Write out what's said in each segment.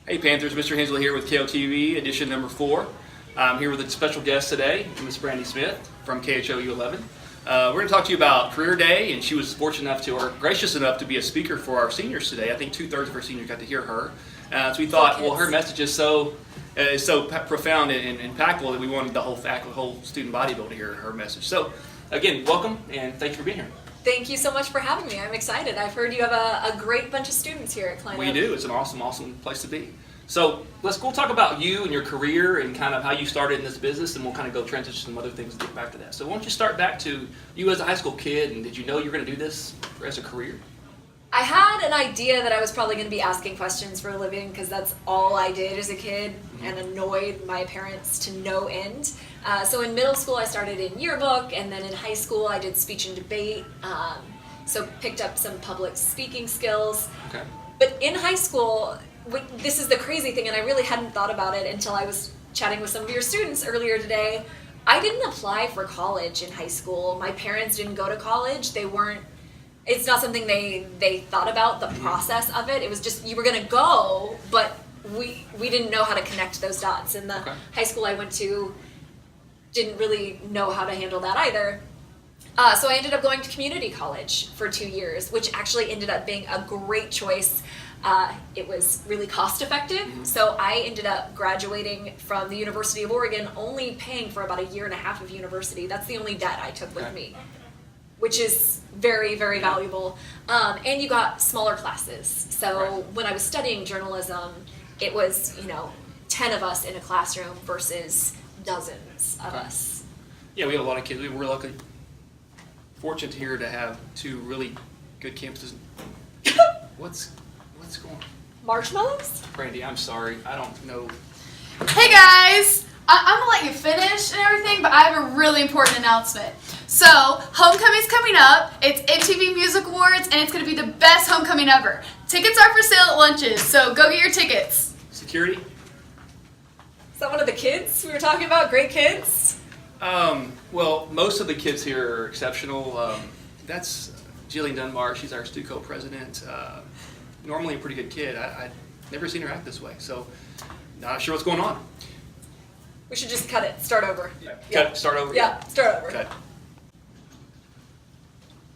Hey Panthers, Mr. Hensley here with KOTV, edition number 4. I'm here with a special guest today, Miss Brandi Smith from KHOU 11. We're going to talk to you about Career Day, and she was fortunate enough to, or gracious enough to be a speaker for our seniors today. I think 2/3 of our seniors got to hear her. So we thought, well, her message is so profound and impactful that we wanted the whole student body to be able to hear her message. So again, welcome, and thank you for being here. Thank you so much for having me. I'm excited. I've heard you have a great bunch of students here at Klein. We do. It's an awesome place to be. So we'll talk about you and your career and kind of how you started in this business, and we'll kind of go transition to some other things and get back to that. So why don't you start back to you as a high school kid, and did you know you were going to do this as a career? I had an idea that I was probably going to be asking questions for a living because that's all I did as a kid, and annoyed my parents to no end. So in middle school I started in yearbook, and then in high school I did speech and debate, so picked up some public speaking skills. Okay. But in high school, this is the crazy thing, and I really hadn't thought about it until I was chatting with some of your students earlier today. I didn't apply for college in high school. My parents didn't go to college. It's not something they thought about, the process of it. It was just, you were going to go, but we didn't know how to connect those dots. And the high school I went to didn't really know how to handle that either. So I ended up going to community college for 2 years, which actually ended up being a great choice. It was really cost effective. So I ended up graduating from the University of Oregon, only paying for about 1.5 years of university. That's the only debt I took with me, which is very, very valuable. And you got smaller classes. So when I was studying journalism, it was, 10 of us in a classroom versus dozens of us. Yeah, we have a lot of kids. We were lucky, fortunate here to have 2 really good campuses. What's going on? Marshmallows? Brandi, I'm sorry. I don't know. Hey guys! I'm gonna let you finish and everything, but I have a really important announcement. So, homecoming's coming up. It's MTV Music Awards, and it's gonna be the best homecoming ever. Tickets are for sale at lunches, so go get your tickets. Security? Is that one of the kids we were talking about? Great kids? Well, most of the kids here are exceptional. That's Jillian Dunbar. She's our STUCO president. Normally a pretty good kid. I've never seen her act this way, so not sure what's going on. We should just cut it. Start over. Start over? Yeah, start over. Cut.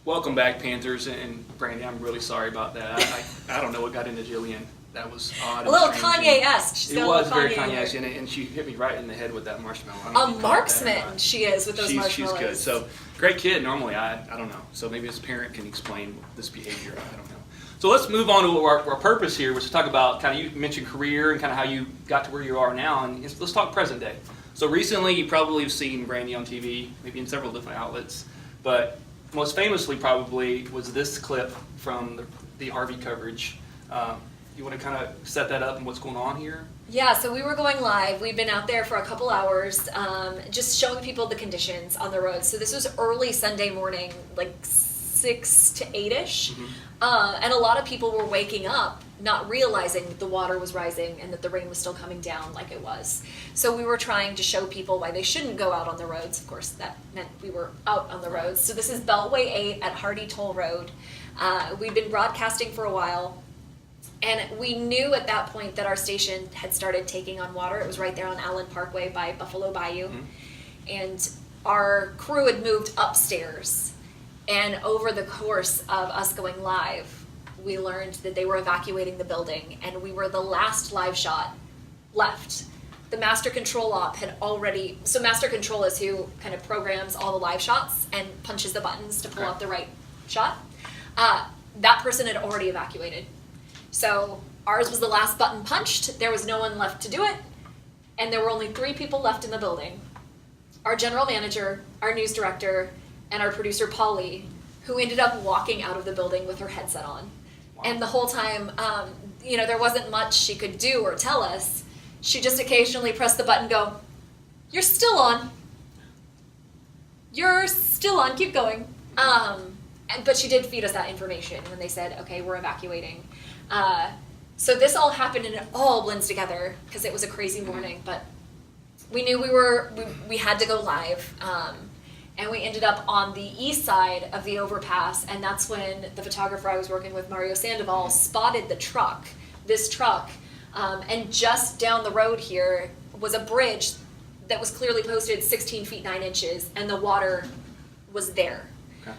Welcome back, Panthers, and Brandi, I'm really sorry about that. I don't know what got into Jillian. That was odd. A little Kanye-esque. It was very Kanye-esque, and she hit me right in the head with that marshmallow. A marksman she is with those marshmallows. She's good. So, great kid. Normally, I don't know. So maybe his parent can explain this behavior. I don't know. So let's move on to our purpose here, which is to talk about kind of, you mentioned career and kind of how you got to where you are now, and let's talk present day. So recently, you probably have seen Brandi on TV, maybe in several different outlets, but most famously probably was this clip from the Harvey coverage. You want to kind of set that up and what's going on here? Yeah, so we were going live. We've been out there for a couple hours, just showing people the conditions on the road. So this was early Sunday morning, like 6 to 8-ish. And a lot of people were waking up not realizing that the water was rising and that the rain was still coming down like it was. So we were trying to show people why they shouldn't go out on the roads. Of course, that meant we were out on the roads. So this is Beltway 8 at Hardy Toll Road. We've been broadcasting for a while, and we knew at that point that our station had started taking on water. It was right there on Allen Parkway by Buffalo Bayou. And our crew had moved upstairs. And over the course of us going live, we learned that they were evacuating the building, and we were the last live shot left. The master control op had already, so master control is who kind of programs all the live shots and punches the buttons to pull out the right shot. That person had already evacuated. So ours was the last button punched, there was no one left to do it, and there were only 3 people left in the building. Our general manager, our news director, and our producer, Polly, who ended up walking out of the building with her headset on. Wow. And the whole time, there wasn't much she could do or tell us. She just occasionally pressed the button and go, "You're still on. You're still on, keep going." But she did feed us that information when they said, okay, we're evacuating. So this all happened and it all blends together because it was a crazy morning, but we knew we had to go live. And we ended up on the east side of the overpass, and that's when the photographer I was working with, Mario Sandoval, spotted the truck. This truck And just down the road here was a bridge that was clearly posted 16 feet 9 inches, and the water was there. Okay.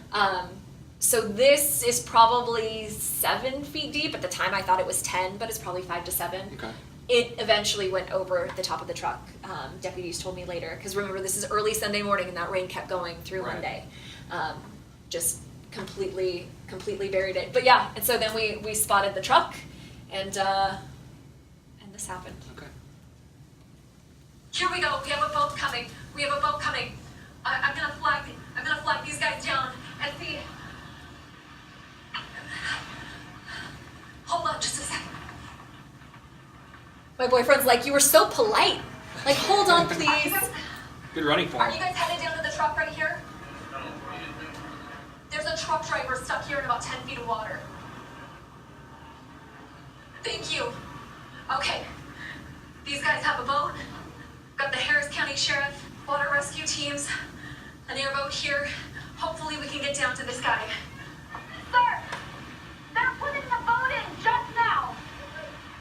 So this is probably 7 feet deep. At the time I thought it was 10, but it's probably 5 to 7. Okay. It eventually went over the top of the truck, deputies told me later. Because remember, this is early Sunday morning and that rain kept going through Right. Monday. Just completely buried it. But yeah, and so then we spotted the truck, and this happened. Okay. Here we go. We have a boat coming. I'm gonna flag these guys down and see. Hold on just a second. My boyfriend's like, you were so polite. Like, hold on, please. Good running Are form. you guys headed down to the truck right here? There's a truck driver stuck here in about 10 feet of water. Thank you. Okay. These guys have a boat. Got the Harris County Sheriff, water rescue teams, an airboat here. Hopefully we can get down to this guy. Sir, they're putting the boat in just now.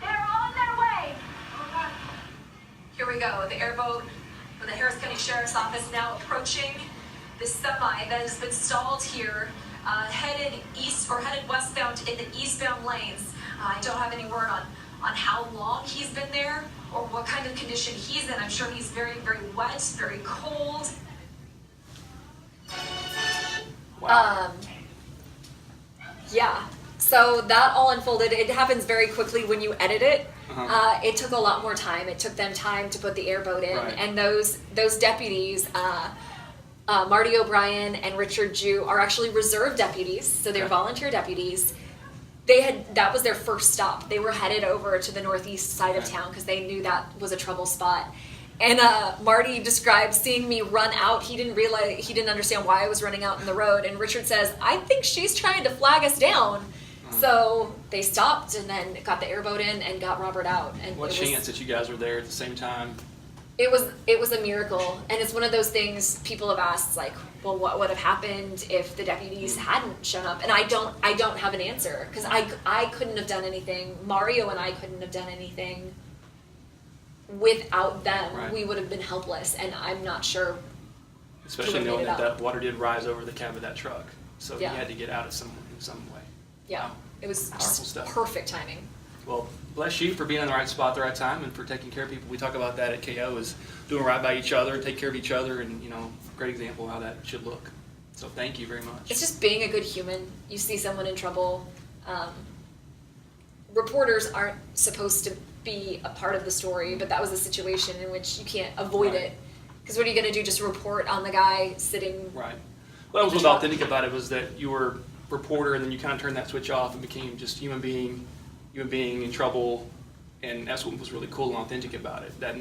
They're on their way. Here we go. The airboat for the Harris County Sheriff's Office now approaching this semi that has been stalled here, headed east or headed westbound in the eastbound lanes. I don't have any word on how long he's been there or what kind of condition he's in. I'm sure he's very, very wet, very cold. Wow. Yeah. So that all unfolded. It happens very quickly when you edit it. Uh-huh. It took a lot more time. It took them time to put the airboat in, Right. and those deputies, Marty O'Brien and Richard Jew, are actually reserve deputies. So they're Okay. volunteer deputies. That was their first stop. They were headed over to the northeast side of Okay. town because they knew that was a trouble spot. And Marty described seeing me run out. He didn't understand why I was running out in the road. And Richard says, I think she's trying to flag us down. Uh-huh. So they stopped and then got the airboat in and got Robert out. And What it was, chance that you guys were there at the same time? it was a miracle. And it's one of those things people have asked, like, well, what would have happened if the deputies hadn't shown up? And I don't have an answer because I couldn't have done anything. Mario and I couldn't have done anything. Without them, Right. we would have been helpless, and I'm not sure. Especially Who knowing made it that up. water did rise over the cab of that truck. So Yeah. you had to get out of in some way. Yeah, Wow. it was Powerful just stuff. perfect timing. Well, bless you for being in the right spot at the right time and for taking care of people. We talk about that at KO is doing right by each other, take care of each other, and great example of how that should look. So thank you very much. It's just being a good human. You see someone in trouble. Reporters aren't supposed to be a part of the story, but that was a situation in which you can't avoid Right. it. Because what are you going to do? Just report on the guy sitting? Right. Well, that was what's authentic about it was that you were a reporter and then you kind of turned that switch off and became just human being in trouble, and that's what was really cool and authentic about it. That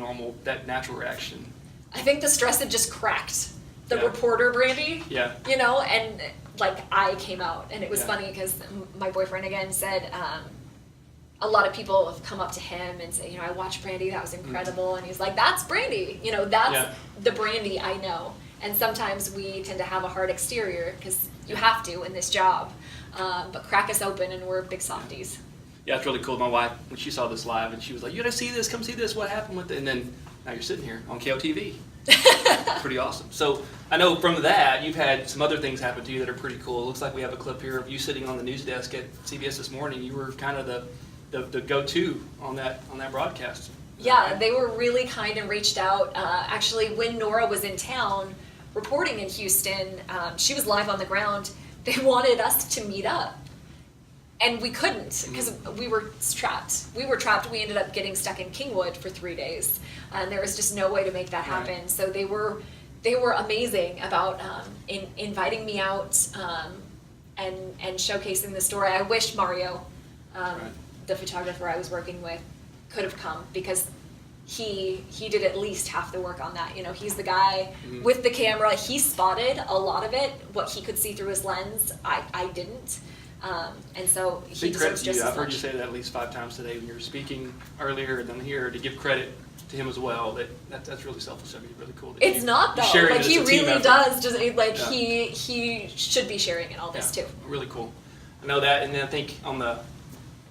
natural reaction. I think the stress had just cracked the Yeah. reporter, Brandi. Yeah. And like I came out, and it was Yeah. funny because my boyfriend again said a lot of people have come up to him and say, I watched Brandi, that was incredible, and he's like, that's Brandi, that's Yeah. the Brandi I know. And sometimes we tend to have a hard exterior because you have to in this job, but crack us open and we're big softies. Yeah, it's really cool. My wife, when she saw this live, and she was like, you gotta see this, come see this, what happened with it? And then now you're sitting here on KOTV. Pretty awesome. So I know from that, you've had some other things happen to you that are pretty cool. It looks like we have a clip here of you sitting on the news desk at CBS this morning. You were kind of the go-to on that broadcast. Yeah, they were really kind and reached out. Actually, when Nora was in town reporting in Houston, she was live on the ground. They wanted us to meet up. And we couldn't because we were trapped. We ended up getting stuck in Kingwood for 3 days. And there was just no way to make that happen. Right. So they were amazing about inviting me out and showcasing the story. I wish Mario, Right. the photographer I was working with, could have come because he did at least half the work on that. He's the guy with the camera. He spotted a lot of it, what he could see through his lens. I didn't. And so he Big credit deserves to you. just I've as heard you much. say that at least 5 times today when you were speaking earlier and then here to give credit to him as well. That's really selfish of you. Really cool. that It's you- not you're though. sharing Like it as he a team really effort. does. Just like Yeah. he should be sharing in all this Yeah, too. really cool. I know that, and then I think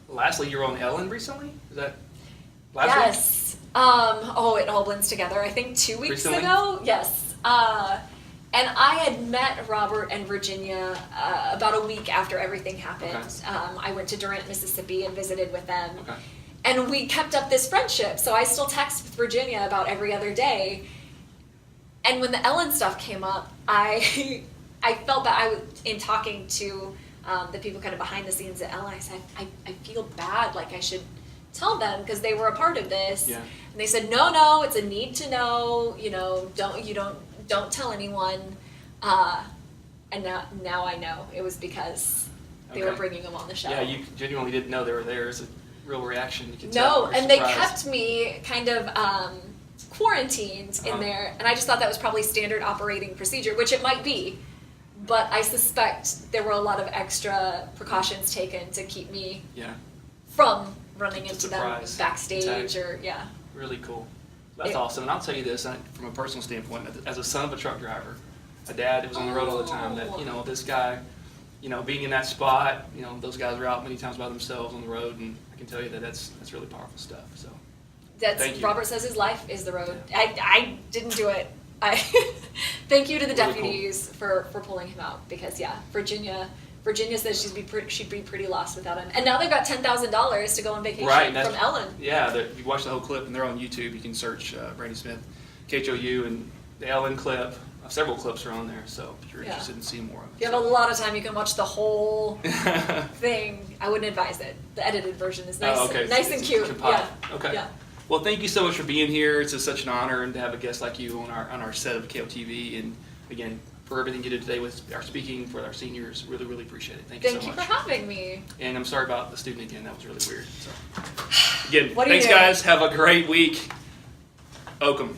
lastly, you were on Ellen recently. Is that? Last week? Yes. It all blends together. I think 2 weeks Recently? ago. Yes. And I had met Robert and Virginia about a week after everything happened. Okay. I went to Durant, Mississippi and visited with them. Okay. And we kept up this friendship. So I still text with Virginia about every other day. And when the Ellen stuff came up, I felt that in talking to the people kind of behind the scenes at Ellen, I said, I feel bad, like I should tell them because they were a part of this. Yeah. And they said, no, it's a need to know, don't tell anyone. And now I know it was because they were Okay. bringing them on the show. Yeah, you genuinely didn't know they were there. It's a real reaction. You can No, tell. You're and they surprised. kept me kind of quarantined in there, and I just thought that was probably standard operating procedure, which it might be, but I suspect there were a lot of extra precautions taken to keep me Yeah, from running It's a into them surprise backstage attack. or really cool. That's It- awesome. And I'll tell you this, from a personal standpoint, as a son of a truck driver, a dad that was on the road all the time, that, this guy, being in that spot, those guys are out many times by themselves on the road, and I can tell you that that's really powerful stuff. So, Thank you. Robert says his life is the road. I didn't do it. Thank you to the Really cool. deputies for pulling him out because Virginia says she'd be pretty lost without him. And now they've got $10,000 to go on vacation Right, from Ellen. Yeah, if you watch the whole clip, and they're on YouTube, you can search Brandi Smith, KHOU, and the Ellen clip. Several clips are on there, so if you're interested in seeing more of it. If you have a lot of time, you can watch the whole thing. I wouldn't advise it. The edited version is nice, Oh, okay. nice It's and cute. compiled. Yeah. Okay. Yeah. Well, thank you so much for being here. It's such an honor and to have a guest like you on our set of KOTV, and again, for everything you did today with our speaking for our seniors, really, really appreciate it. Thank you Thank so you much. for having me. And I'm sorry about the student again. That was really weird. So, again, What do you thanks, do? guys. Have a great week. Oakham.